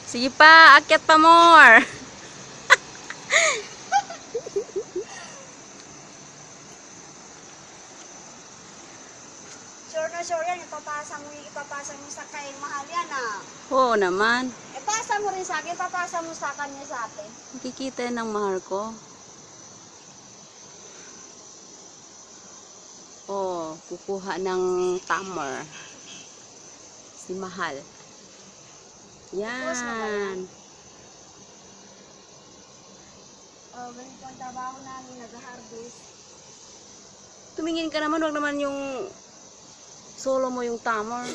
Sige pa, akyat pa more. Sure na sure yan. Ipapasa mo sa kay mahal yan ah. Oo naman. Ipasa mo rin sa akin. Ipapasa mo sa kanya sa atin. Makikita yan ng mahal ko. Oh, kukuha ng tamer. Si Mahal. Yan. Oh, ganito ang trabaho namin. Nag-harvest. Tumingin ka naman, wag naman yung solo mo yung tamer.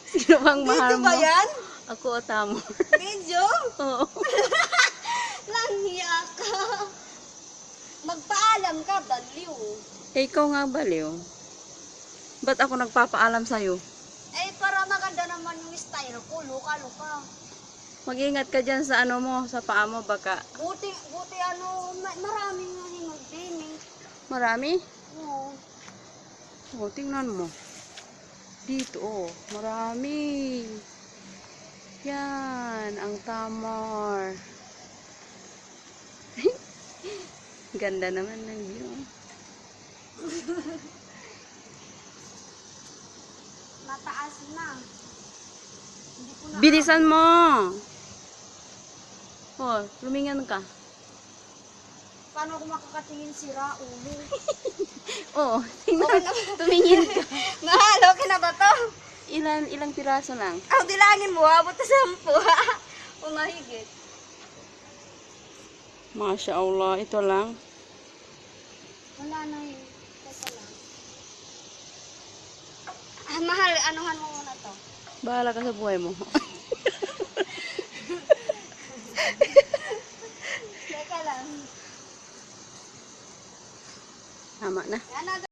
Sino bang mahal Video mo? ba yan? Ako o tamer. Video? Oo. Langhiya ka. Magpaalam ka, baliw. Eh, ikaw nga baliw. Ba't ako nagpapaalam sa'yo? Eh, para maganda naman yung style ko. Luka-luka. Mag-ingat ka dyan sa ano mo, sa paa mo, baka. Buti ano, maraming hinog din eh. Marami? Oo. Oh, tingnan mo. Dito, oh. Marami. Yan, ang tamar. Ganda naman ng view. Mataas na. Hindi ko na. Bilisan mo! Oh, lumingan ka. Paano ako makakatingin sira, ulo? Oh, tingnan. Okay na. Tumingin ka. Mahal, okay na ba to? Ilang piraso lang. Oh, dilangin mo, abot na 10 ha? O mahigit. Masya Allah, ito lang. Wala na yun. Teka lang. Ah, mahal, anuhan mo muna to. Bahala ka sa buhay mo. Teka lang. Tama na. Ano